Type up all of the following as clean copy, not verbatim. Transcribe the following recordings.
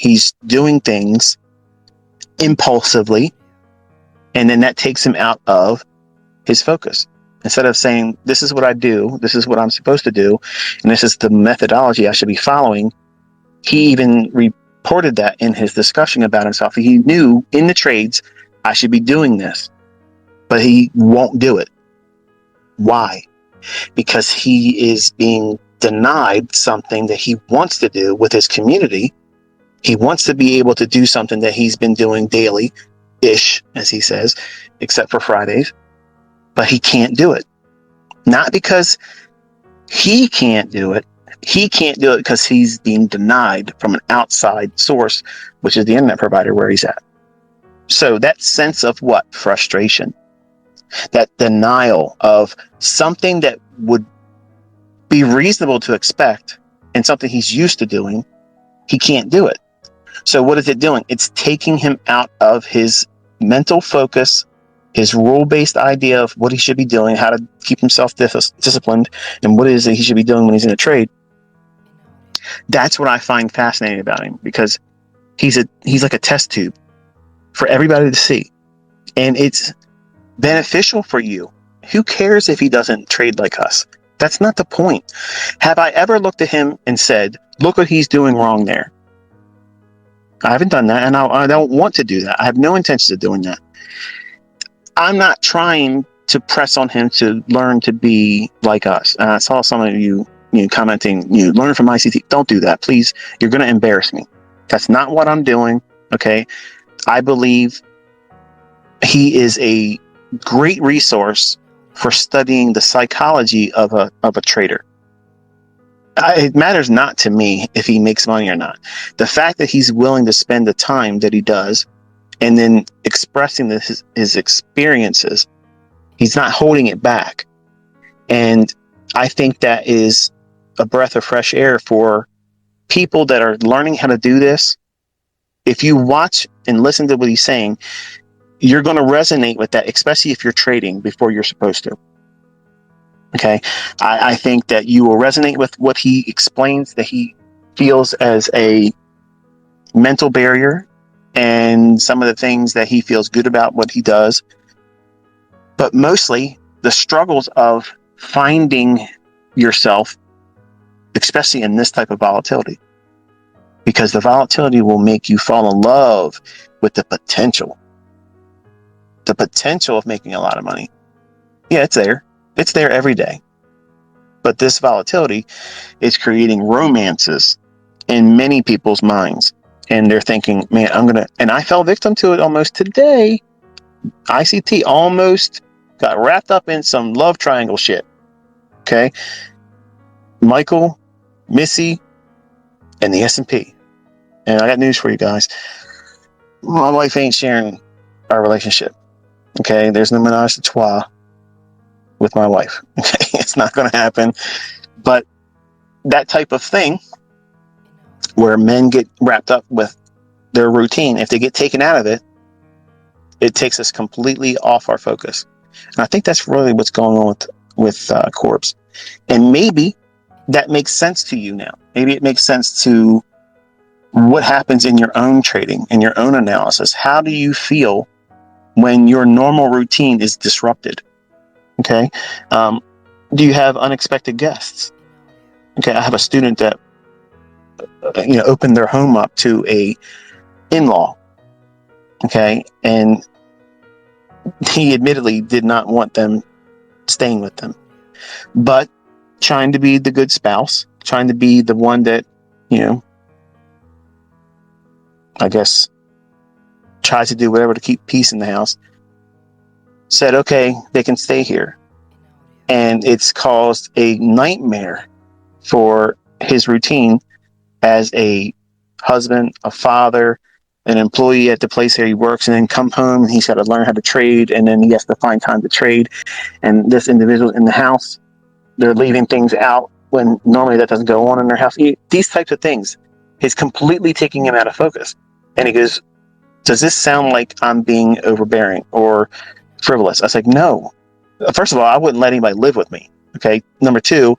He's doing things impulsively, and then that takes him out of his focus. Instead of saying, this is what I do, this is what I'm supposed to do, and this is the methodology I should be following, he even reported that in his discussion about himself. He knew in the trades, I should be doing this, but he won't do it. Why? Because he is being denied something that he wants to do with his community. He wants to be able to do something that he's been doing daily-ish, as he says, except for Fridays, but he can't do it. Not because he can't do it. He can't do it because he's being denied from an outside source, which is the internet provider where he's at. So that sense of what? Frustration. That denial of something that would be reasonable to expect and something he's used to doing, he can't do it. So what is it doing? It's taking him out of his mental focus, his rule-based idea of what he should be doing, how to keep himself disciplined, and what it is that he should be doing when he's in a trade. That's what I find fascinating about him, because he's like a test tube for everybody to see. And it's beneficial for you. Who cares if he doesn't trade like us? That's not the point. Have I ever looked at him and said, look what he's doing wrong there? I haven't done that, and I don't want to do that. I have no intentions of doing that. I'm not trying to press on him to learn to be like us. And I saw some of you commenting, learn from ICT. Don't do that, please. You're going to embarrass me. That's not what I'm doing. Okay. I believe he is a great resource for studying the psychology of a trader. It matters not to me if he makes money or not. The fact that he's willing to spend the time that he does and then expressing his experiences, he's not holding it back. And I think that is a breath of fresh air for people that are learning how to do this. If you watch and listen to what he's saying, you're going to resonate with that, especially if you're trading before you're supposed to. Okay. I think that you will resonate with what he explains that he feels as a mental barrier and some of the things that he feels good about what he does. But mostly the struggles of finding yourself, especially in this type of volatility, because the volatility will make you fall in love with the potential of making a lot of money. Yeah, it's there. It's there every day. But this volatility is creating romances in many people's minds. And they're thinking, man, and I fell victim to it almost today. ICT almost got wrapped up in some love triangle shit. Okay. Michael, Missy, and the S&P. And I got news for you guys. My wife ain't sharing our relationship. Okay. There's no menage a trois with my wife. Okay. It's not going to happen. But that type of thing where men get wrapped up with their routine, if they get taken out of it, it takes us completely off our focus. And I think that's really what's going on with Corbs. And maybe that makes sense to you now. Maybe it makes sense to what happens in your own trading, in your own analysis. How do you feel when your normal routine is disrupted? Okay. Do you have unexpected guests? Okay. I have a student that opened their home up to a in-law. Okay. And he admittedly did not want them staying with them, but trying to be the good spouse, trying to be the one that, I guess tries to do whatever to keep peace in the house, said, okay, they can stay here. And it's caused a nightmare for his routine as a husband, a father, an employee at the place where he works, and then come home and he's got to learn how to trade, and then he has to find time to trade. And this individual in the house, they're leaving things out when normally that doesn't go on in their house. These types of things is completely taking him out of focus. And he goes, does this sound like I'm being overbearing or frivolous? I was like, no. First of all, I wouldn't let anybody live with me. Okay. Number two,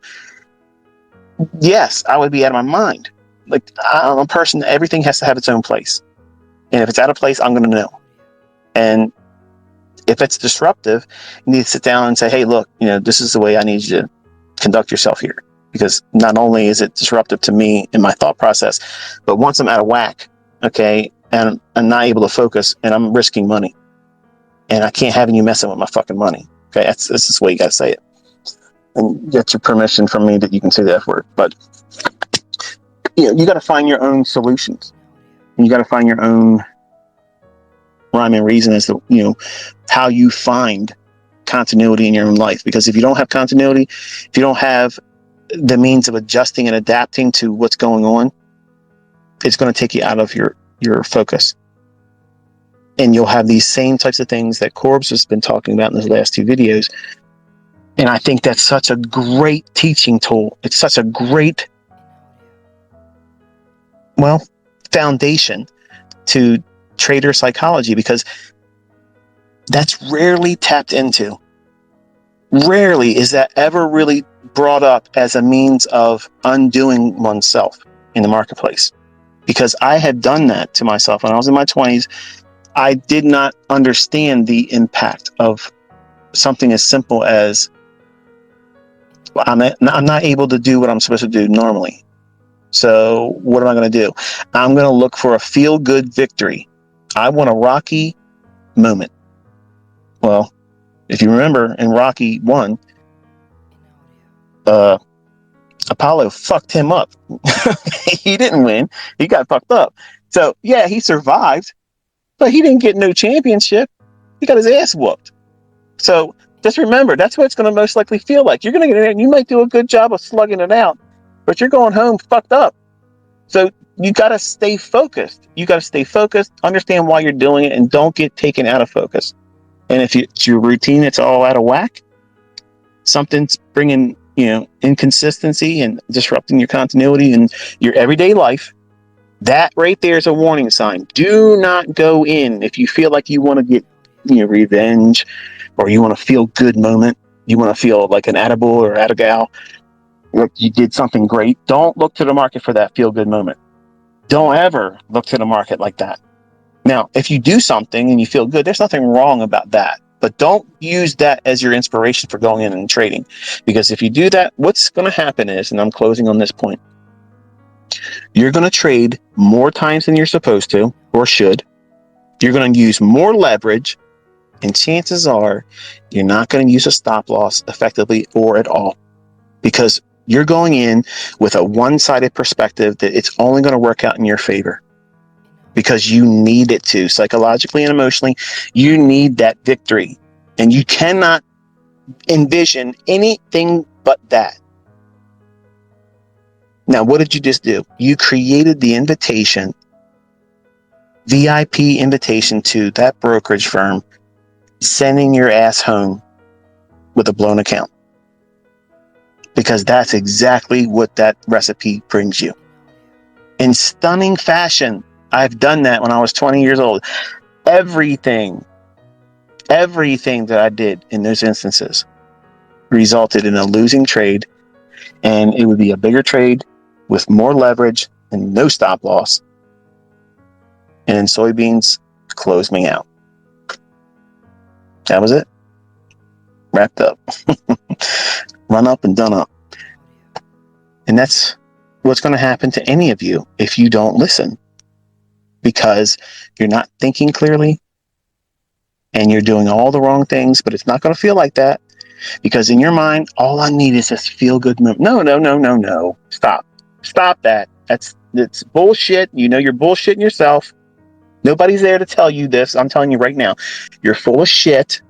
yes, I would be out of my mind. like, I'm a person, everything has to have its own place. And if it's out of place, I'm going to know. And if it's disruptive, you need to sit down and say, hey, look, this is the way I need you to conduct yourself here. Because not only is it disruptive to me in my thought process, but once I'm out of whack, okay, and I'm not able to focus and I'm risking money. And I can't have you messing with my fucking money. Okay, that's just the way you got to say it. And get your permission from me that you can say the F word. But you got to find your own solutions. You got to find your own rhyme and reason as to how you find continuity in your own life. Because if you don't have continuity, if you don't have the means of adjusting and adapting to what's going on, it's going to take you out of your focus. And you'll have these same types of things that Corbs has been talking about in his last two videos. And I think that's such a great teaching tool. It's such a great, foundation to trader psychology, because that's rarely tapped into. Rarely is that ever really brought up as a means of undoing oneself in the marketplace. Because I had done that to myself when I was in my 20s. I did not understand the impact of something as simple as I'm not able to do what I'm supposed to do normally. So what am I going to do? I'm going to look for a feel-good victory. I want a Rocky moment. Well, if you remember in Rocky 1, Apollo fucked him up. He didn't win. He got fucked up. So yeah, he survived, but he didn't get no championship. He got his ass whooped. So just remember, that's what it's going to most likely feel like. You're going to get in there and you might do a good job of slugging it out, but you're going home fucked up. So you got to stay focused. You got to stay focused, understand why you're doing it, and don't get taken out of focus. And if it's your routine, it's all out of whack, something's bringing, inconsistency and disrupting your continuity in your everyday life, that right there is a warning sign. Do not go in if you feel like you want to get, revenge, or you want to feel good moment. You want to feel like an attaboy or attagal, like you did something great. Don't look to the market for that feel good moment. Don't ever look to the market like that. Now, if you do something and you feel good, there's nothing wrong about that. But don't use that as your inspiration for going in and trading. Because if you do that, what's going to happen is, and I'm closing on this point, you're going to trade more times than you're supposed to or should. You're going to use more leverage. And chances are you're not going to use a stop loss effectively or at all. Because you're going in with a one-sided perspective that it's only going to work out in your favor. Because you need it to, psychologically and emotionally, you need that victory. And you cannot envision anything but that. Now, what did you just do? You created the invitation, VIP invitation to that brokerage firm, sending your ass home with a blown account. Because that's exactly what that recipe brings you. In stunning fashion. I've done that when I was 20 years old. Everything that I did in those instances resulted in a losing trade, and it would be a bigger trade with more leverage and no stop loss. And soybeans closed me out. That was it. Wrapped up. Run up and done up. And that's what's going to happen to any of you if you don't listen. Because you're not thinking clearly and you're doing all the wrong things, but it's not going to feel like that, because in your mind, all I need is this feel good moment. No. Stop that. That's bullshit. You're bullshitting yourself. Nobody's there to tell you this. I'm telling you right now, you're full of shit,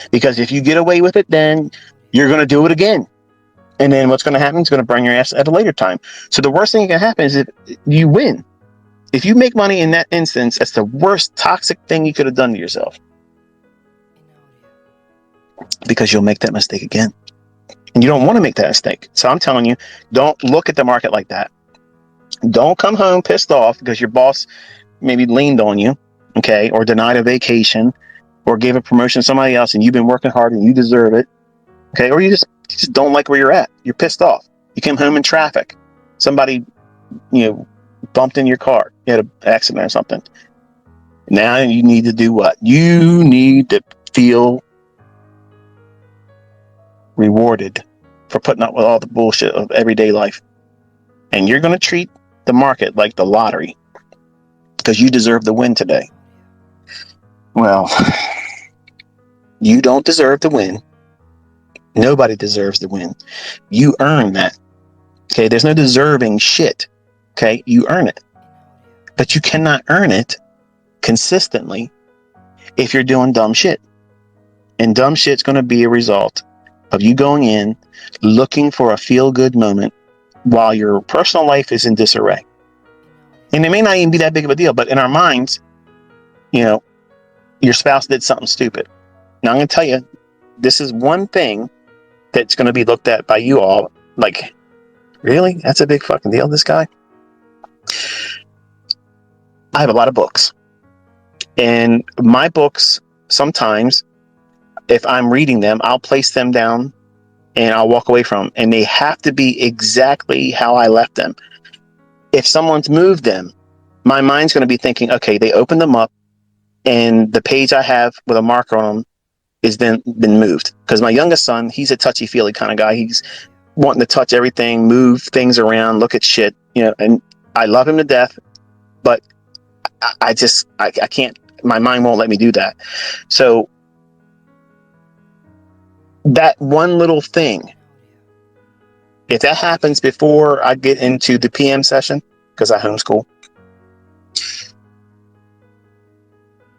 because if you get away with it, then you're going to do it again. And then what's going to happen is going to burn your ass at a later time. So the worst thing that can happen is if you win. If you make money in that instance, that's the worst toxic thing you could have done to yourself. Because you'll make that mistake again. And you don't want to make that mistake. So I'm telling you, don't look at the market like that. Don't come home pissed off because your boss maybe leaned on you, okay, or denied a vacation, or gave a promotion to somebody else and you've been working hard and you deserve it, okay, or you just don't like where you're at. You're pissed off. You came home in traffic. Somebody, bumped in your car, you had an accident or something. Now you need to do what? You need to feel rewarded for putting up with all the bullshit of everyday life. And you're going to treat the market like the lottery because you deserve the win today. Well, you don't deserve the win. Nobody deserves the win. You earn that. Okay, there's no deserving shit. Okay, you earn it. But you cannot earn it consistently if you're doing dumb shit. And dumb shit's going to be a result of you going in, looking for a feel-good moment while your personal life is in disarray. And it may not even be that big of a deal, but in our minds, you know, your spouse did something stupid. Now I'm going to tell you, this is one thing that's going to be looked at by you all like, really? That's a big fucking deal, this guy? I have a lot of books. And my books, sometimes, if I'm reading them, I'll place them down and I'll walk away from them. And they have to be exactly how I left them. If someone's moved them, my mind's going to be thinking, okay, they opened them up and the page I have with a marker on them has been moved. Because my youngest son, he's a touchy-feely kind of guy. He's wanting to touch everything, move things around, look at shit, you know, and I love him to death, but I can't, my mind won't let me do that. So that one little thing, if that happens before I get into the PM session, because I homeschool,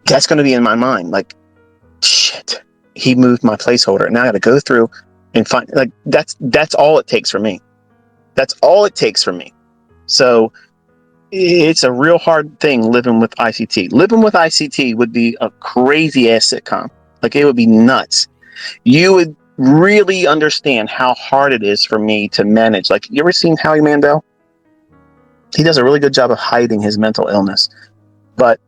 that's going to be in my mind. Like, shit, he moved my placeholder. Now I got to go through and find, like, that's all it takes for me. That's all it takes for me. So it's a real hard thing living with ICT. Living with ICT would be a crazy ass sitcom. Like, it would be nuts. You would really understand how hard it is for me to manage. Like, you ever seen Howie Mandel? He does a really good job of hiding his mental illness. But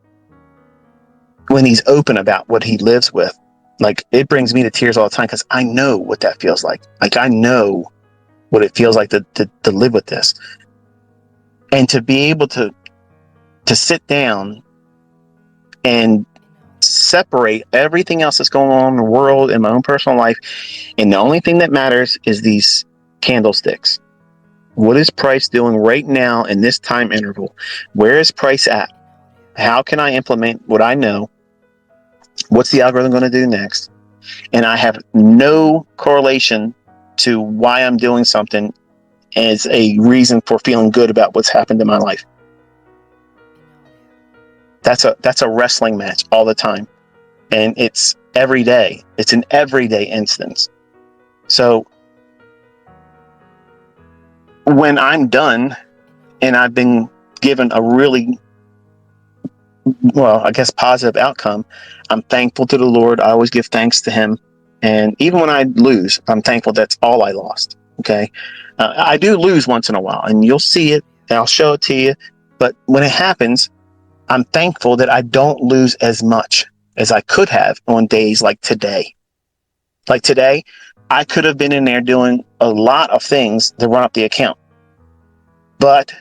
when he's open about what he lives with, like, it brings me to tears all the time because I know what that feels like. Like, I know what it feels like to live with this. And to be able to sit down and separate everything else that's going on in the world and my own personal life, and the only thing that matters is these candlesticks. What is price doing right now in this time interval? Where is price at? How can I implement what I know? What's the algorithm going to do next? And I have no correlation to why I'm doing something as a reason for feeling good about what's happened in my life. That's a wrestling match all the time. And it's every day. It's an everyday instance. So when I'm done and I've been given a really, well, I guess positive outcome, I'm thankful to the Lord. I always give thanks to him. And even when I lose, I'm thankful that's all I lost. Okay. I do lose once in a while and you'll see it and I'll show it to you. But when it happens, I'm thankful that I don't lose as much as I could have on days like today. Like today, I could have been in there doing a lot of things to run up the account. But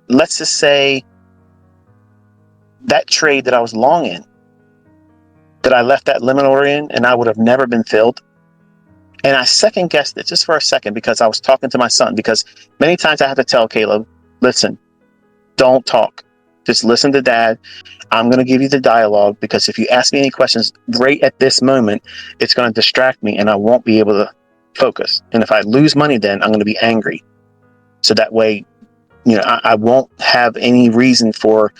let's just say that trade that I was long in, that I left that limit order in and I would have never been filled. And I second guessed it just for a second because I was talking to my son, because many times I have to tell Caleb, listen, don't talk. Just listen to dad. I'm going to give you the dialogue because if you ask me any questions right at this moment, it's going to distract me and I won't be able to focus. And if I lose money, then I'm going to be angry. So that way, you know, I won't have any reason for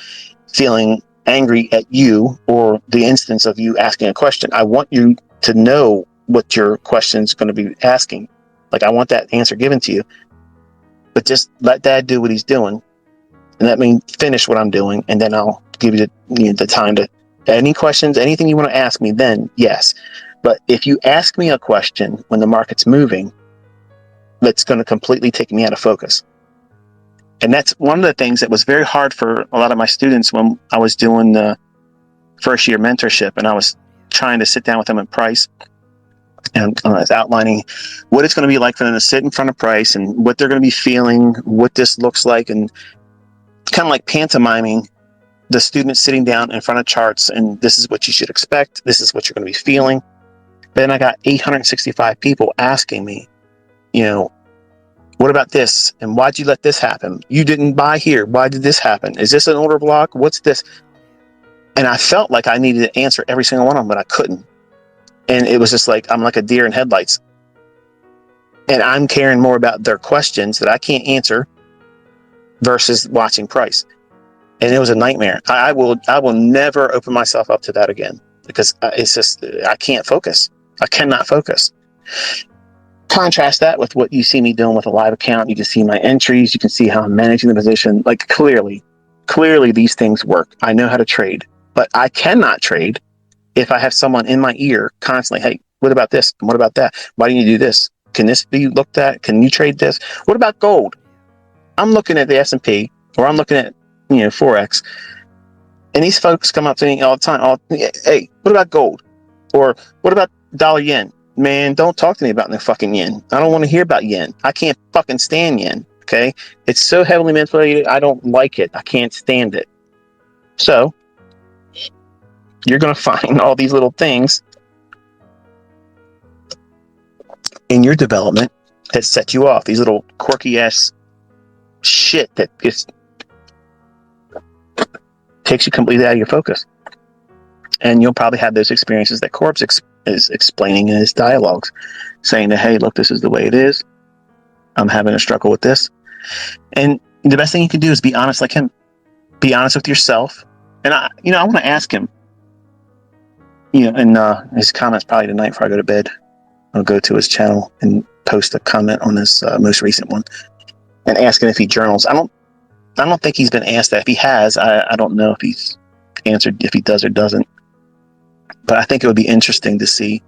feeling angry at you or the instance of you asking a question. I want you to know what your question is going to be asking. Like, I want that answer given to you, but just let dad do what he's doing. And let me finish what I'm doing, and then I'll give you the time to any questions, anything you want to ask me, then yes. But if you ask me a question when the market's moving, that's going to completely take me out of focus. And that's one of the things that was very hard for a lot of my students when I was doing the first year mentorship, and I was trying to sit down with them at price. And I was outlining what it's going to be like for them to sit in front of price and what they're going to be feeling, what this looks like. And kind of like pantomiming the student sitting down in front of charts, and this is what you should expect. This is what you're going to be feeling. Then I got 865 people asking me, you know, what about this? And why'd you let this happen? You didn't buy here. Why did this happen? Is this an order block? What's this? And I felt like I needed to answer every single one of them, but I couldn't. And it was just like, I'm like a deer in headlights. And I'm caring more about their questions that I can't answer versus watching price. And it was a nightmare. I will never open myself up to that again, because it's just, I can't focus. I cannot focus. Contrast that with what you see me doing with a live account. You can see my entries. You can see how I'm managing the position. Like clearly these things work. I know how to trade, but I cannot trade if I have someone in my ear constantly, hey, what about this? What about that? Why do you do this? Can this be looked at? Can you trade this? What about gold? I'm looking at the S&P, or I'm looking at, forex, and these folks come up to me all the time. Hey, what about gold? Or what about dollar yen? Man, don't talk to me about no fucking yen. I don't want to hear about yen. I can't fucking stand yen. Okay, it's so heavily manipulated. I don't like it. I can't stand it. So you're gonna find all these little things in your development that set you off. These little quirky ass shit that just takes you completely out of your focus. And you'll probably have those experiences that Corb's is explaining in his dialogues, saying that, hey, look, this is the way it is. I'm having a struggle with this. And the best thing you can do is be honest like him. Be honest with yourself. And I want to ask him, and his comments probably tonight before I go to bed. I'll go to his channel and post a comment on this most recent one and ask him if he journals. I don't think he's been asked that. If he has, I don't know if he's answered if he does or doesn't. But I think it would be interesting to see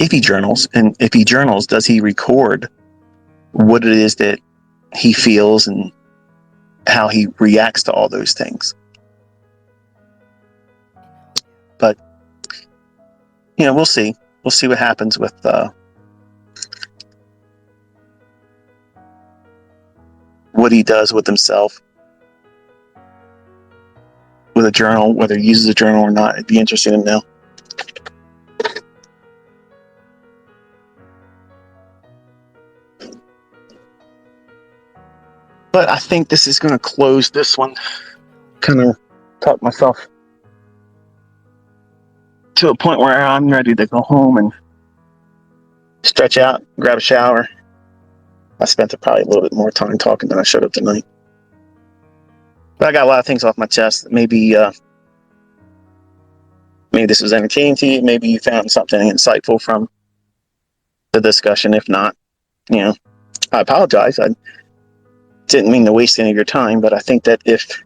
if he journals. And if he journals, does he record what it is that he feels and how he reacts to all those things? But, we'll see. We'll see what happens with what he does with himself with a journal, whether he uses a journal or not. It'd be interesting to know. But I think this is going to close this one. Kind of talk myself to a point where I'm ready to go home and stretch out, grab a shower. I spent probably a little bit more time talking than I should have tonight. But I got a lot of things off my chest. Maybe this was entertaining to you. Maybe you found something insightful from the discussion. If not, I apologize. I didn't mean to waste any of your time, but I think that if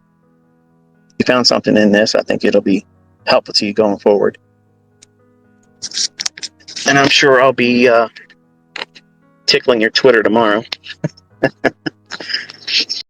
you found something in this, I think it'll be helpful to you going forward. And I'm sure I'll be tickling your Twitter tomorrow.